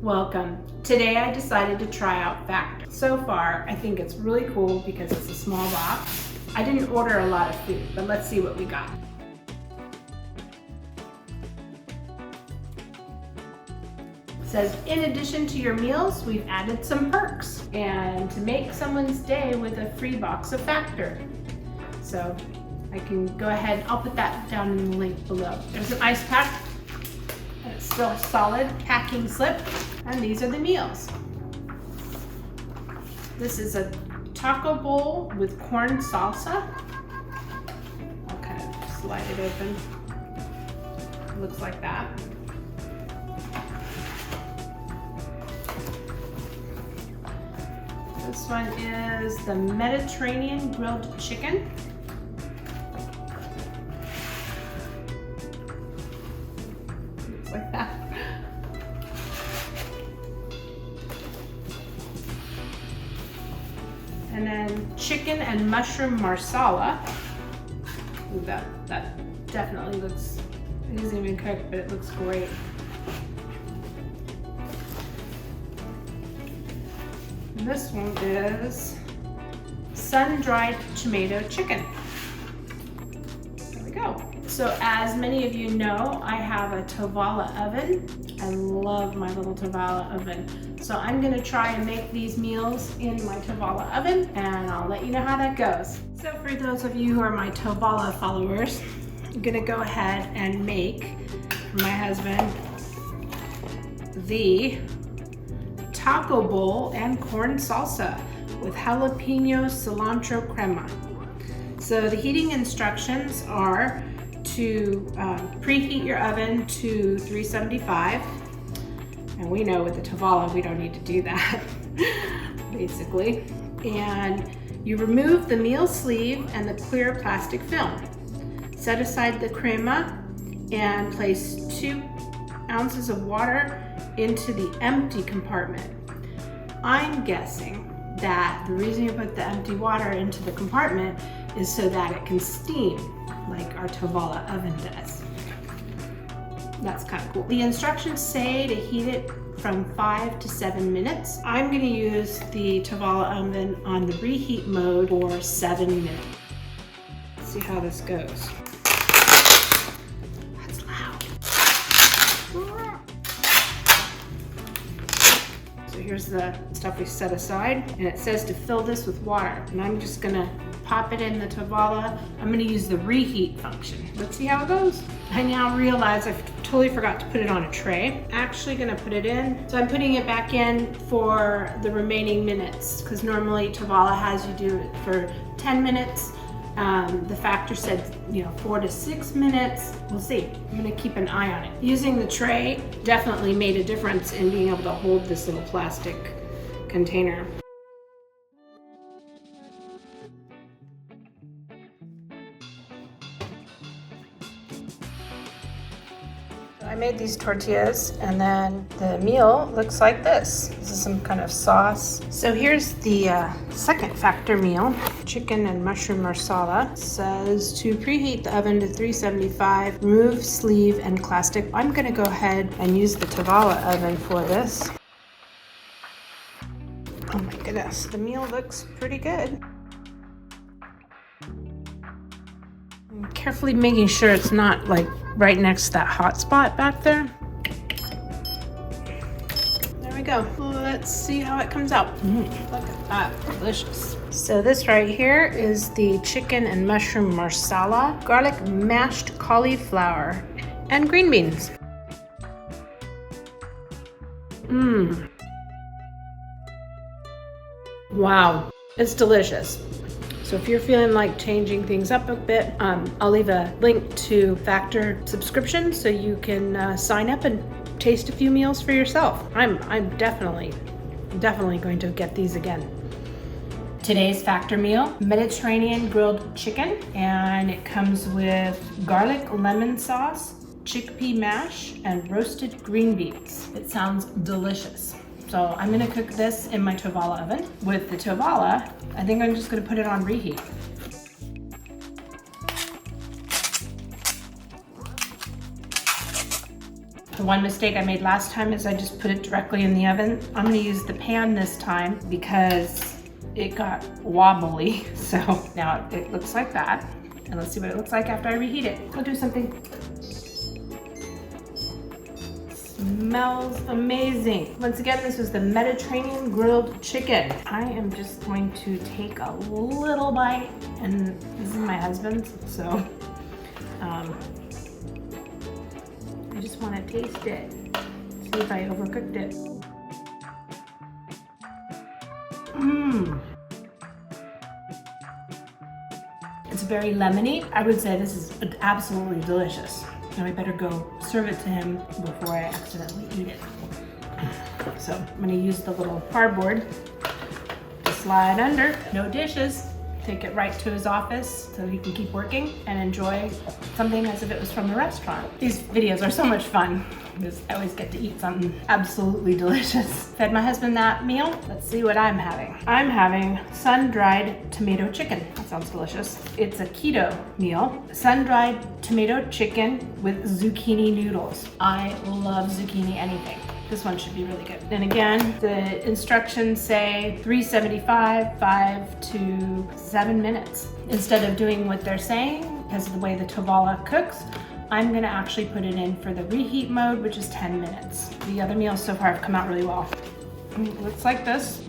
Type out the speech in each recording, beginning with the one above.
Welcome. Today I decided to try out Factor. So far, I think it's really cool because it's a small box. I didn't order a lot of food, but let's see what we got. It says, in addition to your meals, we've added some perks and to make someone's day with a free box of Factor. So I can go ahead, I'll put that down in the link below. There's an ice pack. And it's still solid packing slip, and these are the meals. This is a taco bowl with corn salsa. I'll kind of slide it open. It looks like that. This one is the Mediterranean grilled chicken. Like that. And then chicken and mushroom marsala. Ooh, that definitely looks, it isn't even cooked, but it looks great. And this one is sun-dried tomato chicken. There we go. So as many of you know, I have a Tovala oven. I love my little Tovala oven. So I'm gonna try and make these meals in my Tovala oven, and I'll let you know how that goes. So for those of you who are my Tovala followers, I'm gonna go ahead and make, for my husband, the taco bowl and corn salsa with jalapeno cilantro crema. So the heating instructions are to preheat your oven to 375, and we know with the Tovala we don't need to do that basically. And you remove the meal sleeve and the clear plastic film. Set aside the crema and place 2 ounces of water into the empty compartment. I'm guessing that the reason you put the empty water into the compartment is so that it can steam like our Tovala oven does. That's kind of cool. The instructions say to heat it from 5 to 7 minutes. I'm gonna use the Tovala oven on the reheat mode for 7 minutes. Let's see how this goes. That's loud. So here's the stuff we set aside, and it says to fill this with water, and I'm just gonna pop it in the Tovala. I'm gonna use the reheat function. Let's see how it goes. I now realize I totally forgot to put it on a tray. Actually gonna put it in. So I'm putting it back in for the remaining minutes, because normally Tovala has you do it for 10 minutes. The Factor said, 4 to 6 minutes. We'll see. I'm gonna keep an eye on it. Using the tray definitely made a difference in being able to hold this little plastic container. I made these tortillas, and then the meal looks like this. This is some kind of sauce. So here's the second Factor meal, chicken and mushroom marsala. It says to preheat the oven to 375, remove sleeve and plastic. I'm gonna go ahead and use the Tovala oven for this. Oh my goodness, the meal looks pretty good. I'm carefully making sure it's not like right next to that hot spot back there. There we go. Let's see how it comes out. Look at that, delicious. So this right here is the chicken and mushroom marsala, garlic mashed cauliflower, and green beans. Wow, it's delicious. So if you're feeling like changing things up a bit, I'll leave a link to Factor subscription so you can sign up and taste a few meals for yourself. I'm definitely going to get these again. Today's Factor meal, Mediterranean grilled chicken, and it comes with garlic lemon sauce, chickpea mash, and roasted green beans. It sounds delicious. So I'm gonna cook this in my Tovala oven. With the Tovala, I think I'm just gonna put it on reheat. The one mistake I made last time is I just put it directly in the oven. I'm gonna use the pan this time because it got wobbly. So now it looks like that. And let's see what it looks like after I reheat it. I'll do something. Smells amazing. Once again, this was the Mediterranean grilled chicken. I am just going to take a little bite, and this is my husband's, so I just want to taste it, see if I overcooked it. It's very lemony. I would say this is absolutely delicious. Now I better go serve it to him before I accidentally eat it. So I'm gonna use the little cardboard to slide under. No dishes. Take it right to his office so he can keep working and enjoy something as if it was from a restaurant. These videos are so much fun because I always get to eat something absolutely delicious. Fed my husband that meal. Let's see what I'm having. I'm having sun-dried tomato chicken. That sounds delicious. It's a keto meal. Sun-dried tomato chicken with zucchini noodles. I love zucchini anything. This one should be really good. And again, the instructions say 375, 5 to 7 minutes. Instead of doing what they're saying, because of the way the Tovala cooks, I'm gonna actually put it in for the reheat mode, which is 10 minutes. The other meals so far have come out really well. It looks like this.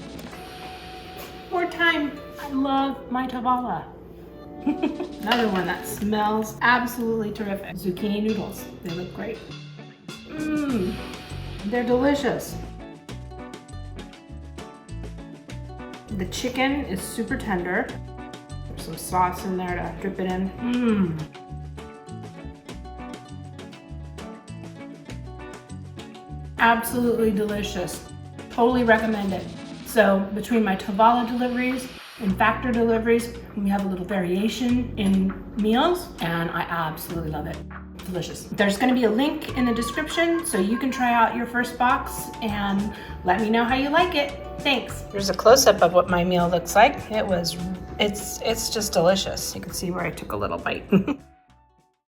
More time. I love my Tovala. Another one that smells absolutely terrific. Zucchini noodles. They look great. They're delicious. The chicken is super tender. There's some sauce in there to drip it in. Absolutely delicious. Totally recommend it. So between my Tovala deliveries and Factor deliveries, we have a little variation in meals, and I absolutely love it. Delicious. There's going to be a link in the description so you can try out your first box and let me know how you like it. Thanks. There's a close-up of what my meal looks like. It's just delicious. You can see where I took a little bite.